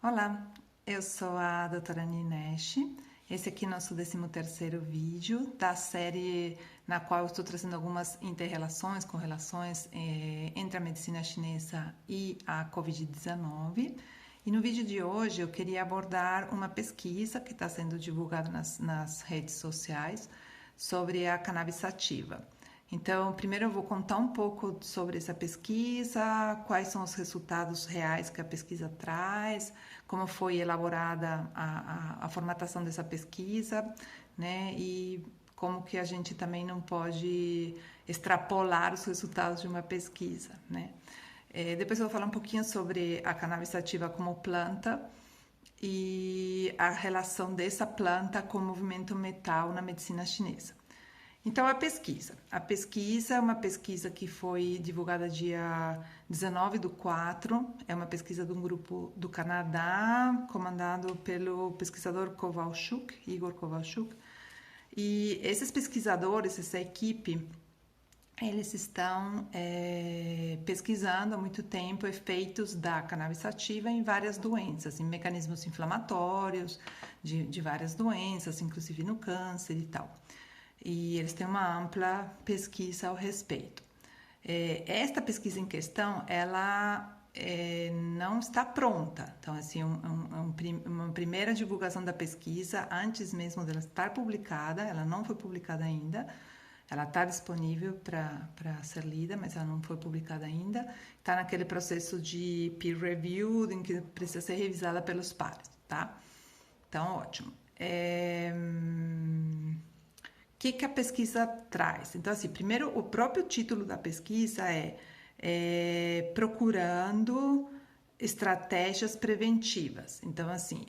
Olá, eu sou a doutora Ninesh. Esse aqui é nosso 13º vídeo da série na qual eu estou trazendo algumas inter-relações, correlações entre a medicina chinesa e a Covid-19. E no vídeo de hoje eu queria abordar uma pesquisa que está sendo divulgada nas redes sociais sobre a cannabis sativa. Então, primeiro eu vou contar um pouco sobre essa pesquisa, quais são os resultados reais que a pesquisa traz, como foi elaborada a formatação dessa pesquisa, né? E como que a gente também não pode extrapolar os resultados de uma pesquisa, né? Depois eu vou falar um pouquinho sobre a cannabis sativa como planta e a relação dessa planta com o movimento metal na medicina chinesa. Então, a pesquisa. A pesquisa é uma pesquisa que foi divulgada dia 19/4. É uma pesquisa de um grupo do Canadá, comandado pelo pesquisador Kowalczuk, Igor Kowalczuk. E esses pesquisadores, essa equipe, eles estão pesquisando há muito tempo efeitos da cannabis sativa em várias doenças, em mecanismos inflamatórios de várias doenças, inclusive no câncer e tal. E eles têm uma ampla pesquisa ao respeito. Esta pesquisa em questão, ela não está pronta. Então, assim, uma primeira divulgação da pesquisa, antes mesmo dela estar publicada, ela não foi publicada ainda, ela está disponível para ser lida, mas ela não foi publicada ainda. Está naquele processo de peer review, em que precisa ser revisada pelos pares, tá? Então, ótimo. O que a pesquisa traz? Então, assim, primeiro, o próprio título da pesquisa é procurando estratégias preventivas. Então, assim,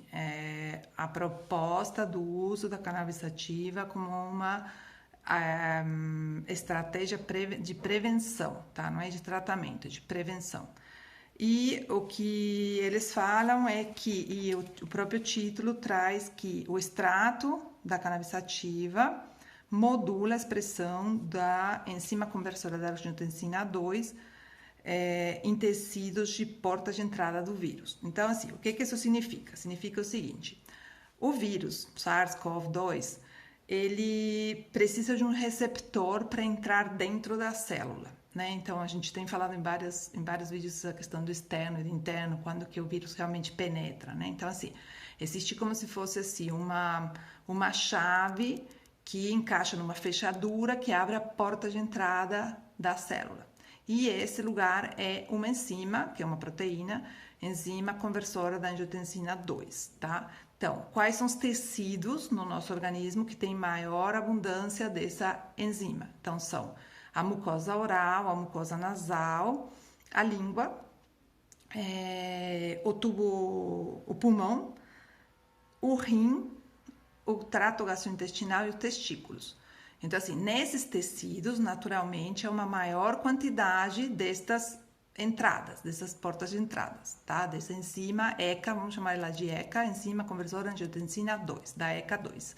a proposta do uso da cannabis sativa como uma estratégia de prevenção, tá? Não é de tratamento, é de prevenção. E o que eles falam é que, e o próprio título traz que o extrato da cannabis sativa modula a expressão da enzima conversora da angiotensina 2 em tecidos de porta de entrada do vírus. Então, assim, o que isso significa? Significa o seguinte: o vírus SARS-CoV-2 ele precisa de um receptor para entrar dentro da célula, né? Então, a gente tem falado em vários vídeos a questão do externo e do interno, quando que o vírus realmente penetra, né? Então, assim, existe como se fosse assim uma chave que encaixa numa fechadura que abre a porta de entrada da célula. E esse lugar é uma enzima, que é uma proteína, enzima conversora da angiotensina 2, tá? Então, quais são os tecidos no nosso organismo que tem maior abundância dessa enzima? Então, são a mucosa oral, a mucosa nasal, a língua, o pulmão, o rim, o trato gastrointestinal e os testículos. Então, assim, nesses tecidos, naturalmente, é uma maior quantidade destas entradas, dessas portas de entradas, tá? Dessa enzima ECA, vamos chamar ela de ECA, enzima conversora angiotensina 2, da ECA 2.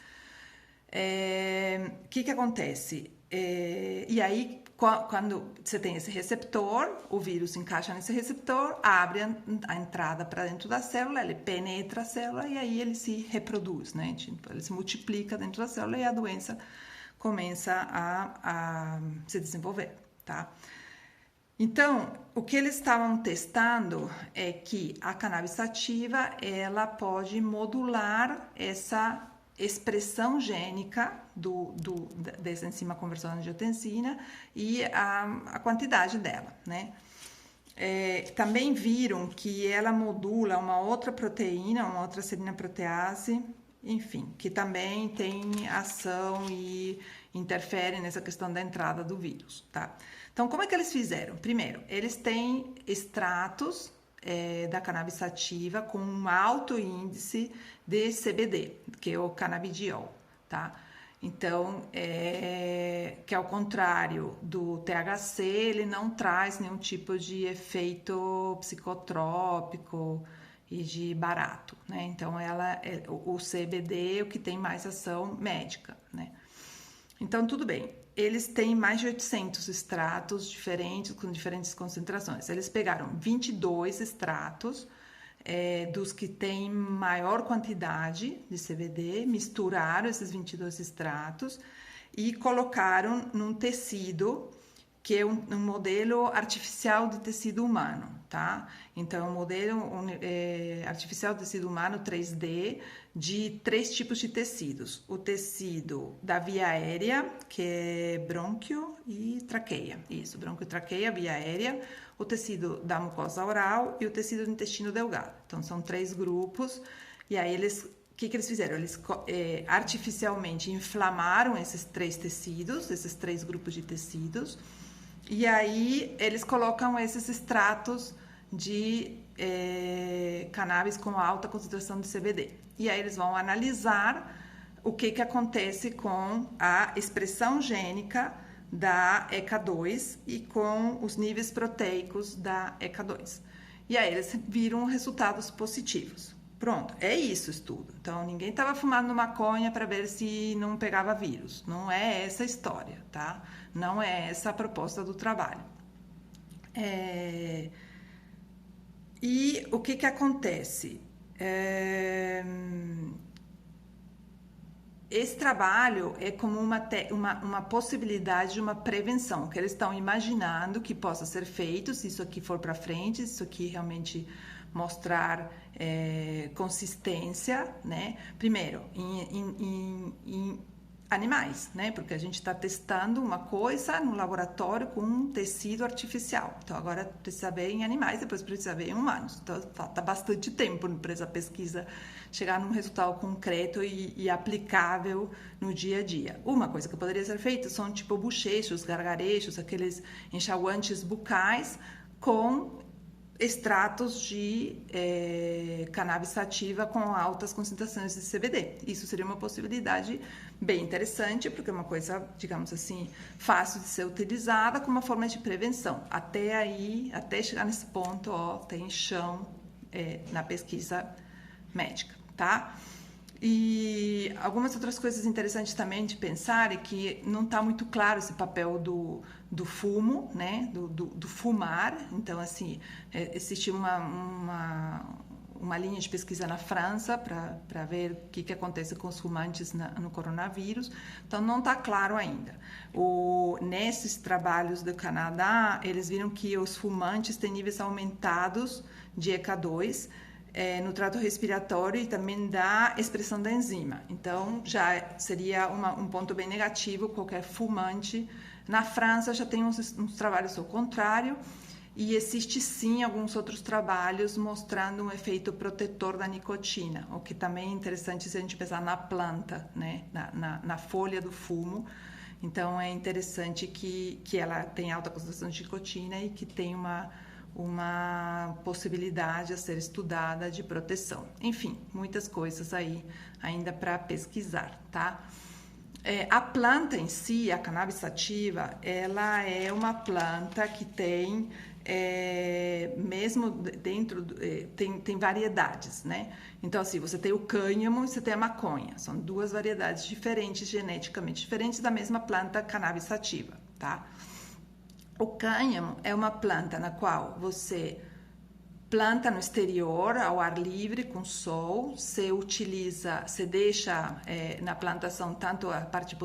O que acontece? E aí, quando você tem esse receptor, o vírus encaixa nesse receptor, abre a entrada para dentro da célula, ele penetra a célula e aí ele se reproduz, né? Tipo, ele se multiplica dentro da célula e a doença começa a se desenvolver, tá? Então, o que eles estavam testando é que a cannabis sativa, ela pode modular essa expressão gênica dessa enzima conversora de angiotensina e a quantidade dela, né? Também viram que ela modula uma outra proteína, uma outra serina protease, enfim, que também tem ação e interfere nessa questão da entrada do vírus, tá? Então, como é que eles fizeram? Primeiro, eles têm extratos da cannabis sativa com um alto índice de CBD, que é o canabidiol, tá? Então, que ao contrário do THC, ele não traz nenhum tipo de efeito psicotrópico e de barato, né? Então, o CBD é o que tem mais ação médica, né? Então, tudo bem. Eles têm mais de 800 extratos diferentes, com diferentes concentrações. Eles pegaram 22 extratos dos que têm maior quantidade de CBD, misturaram esses 22 extratos e colocaram num tecido que é um modelo artificial de tecido humano, tá? Então, é um modelo artificial de tecido humano 3D de 3 tipos de tecidos. O tecido da via aérea, que é brônquio e traqueia. Isso, brônquio e traqueia, via aérea. O tecido da mucosa oral e o tecido do intestino delgado. Então, são 3 grupos. E aí, o que eles fizeram? Eles artificialmente inflamaram esses 3 tecidos, esses 3 grupos de tecidos. E aí eles colocam esses extratos de cannabis com alta concentração de CBD. E aí eles vão analisar o que acontece com a expressão gênica da ECA2 e com os níveis proteicos da ECA2. E aí eles viram resultados positivos. Pronto, é isso o estudo. Então, ninguém estava fumando maconha para ver se não pegava vírus. Não é essa a história, tá? Não é essa a proposta do trabalho. E o que acontece? Esse trabalho é como uma possibilidade de uma prevenção, que eles estão imaginando que possa ser feito se isso aqui for para frente, se isso aqui realmente mostrar consistência, né? Primeiro, em animais, né? Porque a gente está testando uma coisa no laboratório com um tecido artificial. Então, agora precisa ver em animais, depois precisa ver em humanos. Então, falta bastante tempo para essa pesquisa chegar num resultado concreto e aplicável no dia a dia. Uma coisa que poderia ser feita são tipo bochechos, gargarejos, aqueles enxaguantes bucais com extratos de cannabis sativa com altas concentrações de CBD. Isso seria uma possibilidade bem interessante, porque é uma coisa, digamos assim, fácil de ser utilizada como uma forma de prevenção. Até aí, até chegar nesse ponto, tem chão na pesquisa médica, tá? E algumas outras coisas interessantes também de pensar é que não está muito claro esse papel do fumo, né? Do fumar. Então, assim, existe uma linha de pesquisa na França para ver o que acontece com os fumantes no coronavírus. Então, não está claro ainda. Nesses trabalhos do Canadá, eles viram que os fumantes têm níveis aumentados de ECA2, no trato respiratório e também da expressão da enzima. Então, já seria um ponto bem negativo qualquer fumante. Na França já tem uns trabalhos ao contrário e existe sim alguns outros trabalhos mostrando um efeito protetor da nicotina, o que também é interessante se a gente pensar na planta, né? na folha do fumo. Então, é interessante que ela tem alta concentração de nicotina e que tem uma possibilidade a ser estudada de proteção. Enfim, muitas coisas aí ainda para pesquisar, tá? A planta em si, a cannabis sativa, ela é uma planta que tem, mesmo dentro, tem variedades, né? Então, assim, você tem o cânhamo e você tem a maconha. São 2 variedades diferentes, geneticamente diferentes, da mesma planta cannabis sativa, tá? O cânhamo é uma planta na qual você planta no exterior, ao ar livre, com sol, você deixa na plantação tanto a parte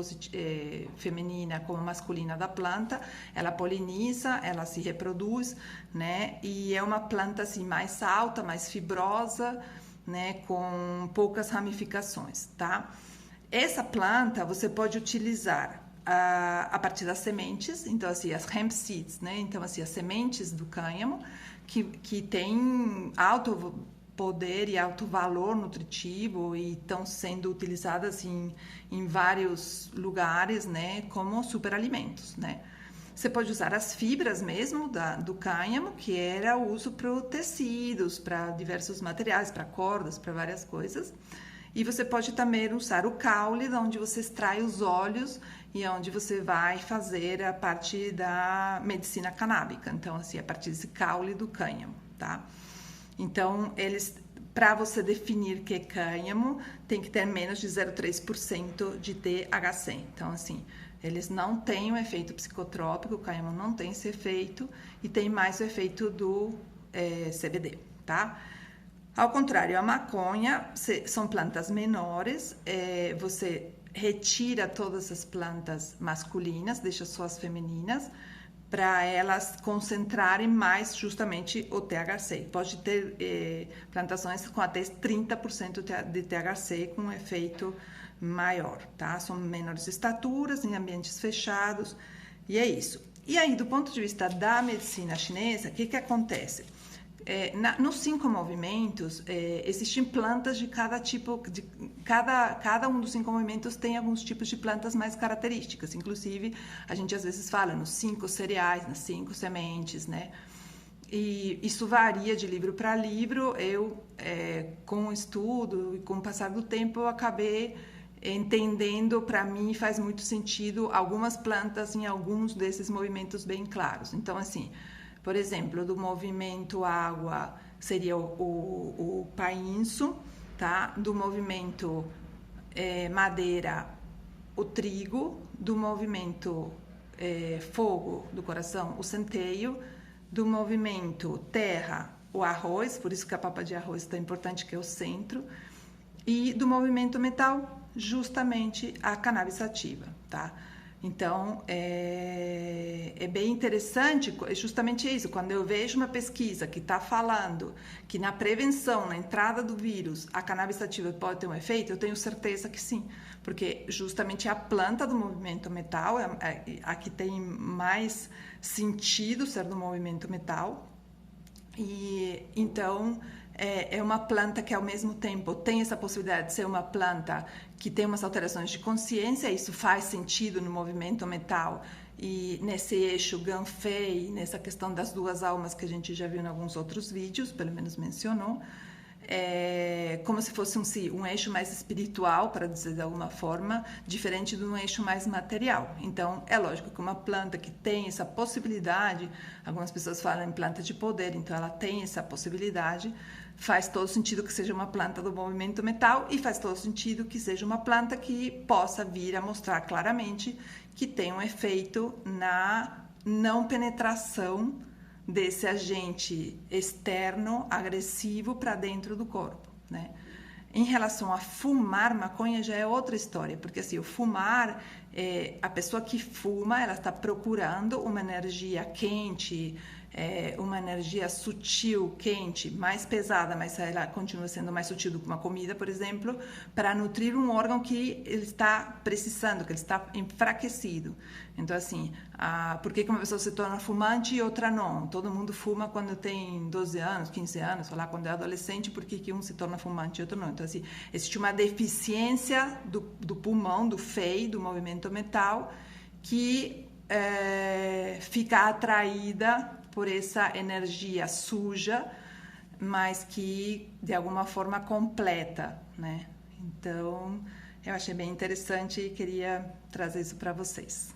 feminina como masculina da planta, ela poliniza, ela se reproduz, né? E é uma planta assim mais alta, mais fibrosa, né? Com poucas ramificações, tá? Essa planta você pode utilizar a partir das sementes, então assim, as hemp seeds, né? Então assim, as sementes do cânhamo que tem alto poder e alto valor nutritivo e estão sendo utilizadas em vários lugares, né? Como superalimentos, né? Você pode usar as fibras mesmo do cânhamo, que era o uso para tecidos, para diversos materiais, para cordas, para várias coisas. E você pode também usar o caule, onde você extrai os óleos e onde você vai fazer a parte da medicina canábica. Então, assim, a partir desse caule do cânhamo, tá? Então, para você definir que é cânhamo, tem que ter menos de 0,3% de THC. Então, assim, eles não têm o efeito psicotrópico, o cânhamo não tem esse efeito, e tem mais o efeito do CBD, tá? Ao contrário, a maconha são plantas menores, você retira todas as plantas masculinas, deixa só as femininas, para elas concentrarem mais justamente o THC. Pode ter plantações com até 30% de THC com um efeito maior, tá? São menores estaturas, em ambientes fechados, e é isso. E aí, do ponto de vista da medicina chinesa, o que acontece? Nos 5 movimentos, existem plantas de cada tipo, cada um dos 5 movimentos tem alguns tipos de plantas mais características. Inclusive, a gente às vezes fala nos 5 cereais, nas 5 sementes, né? E isso varia de livro para livro. Com o estudo e com o passar do tempo, eu acabei entendendo, para mim faz muito sentido algumas plantas em alguns desses movimentos bem claros. Então, assim, por exemplo, do movimento água seria o painço, tá? Do movimento madeira, o trigo, do movimento fogo do coração, o centeio, do movimento terra, o arroz, por isso que a papa de arroz é tão importante, que é o centro, e do movimento metal, justamente a cannabis sativa, tá? Então, é bem interessante, justamente isso, quando eu vejo uma pesquisa que está falando que na prevenção, na entrada do vírus, a cannabis sativa pode ter um efeito, eu tenho certeza que sim, porque justamente a planta do movimento metal é a que tem mais sentido ser do movimento metal, e então é uma planta que ao mesmo tempo tem essa possibilidade de ser uma planta que tem umas alterações de consciência, isso faz sentido no movimento metal e nesse eixo Gan-Fei, nessa questão das duas almas que a gente já viu em alguns outros vídeos, pelo menos mencionou, como se fosse um eixo mais espiritual, para dizer de alguma forma, diferente de um eixo mais material. Então, é lógico que uma planta que tem essa possibilidade, algumas pessoas falam em planta de poder, então ela tem essa possibilidade, faz todo sentido que seja uma planta do movimento metal e faz todo sentido que seja uma planta que possa vir a mostrar claramente que tem um efeito na não penetração desse agente externo agressivo para dentro do corpo, né? Em relação a fumar maconha já é outra história, porque assim, o fumar, a pessoa que fuma, ela está procurando uma energia quente, uma energia sutil, quente, mais pesada, mas ela continua sendo mais sutil do que uma comida, por exemplo, para nutrir um órgão que ele está precisando, que ele está enfraquecido. Então, assim, por que uma pessoa se torna fumante e outra não? Todo mundo fuma quando tem 12 anos, 15 anos, ou lá quando é adolescente, por que um se torna fumante e outro não? Então, assim, existe uma deficiência do pulmão, do FEI, do movimento metal, que fica atraída por essa energia suja, mas que de alguma forma completa, né? Então, eu achei bem interessante e queria trazer isso para vocês.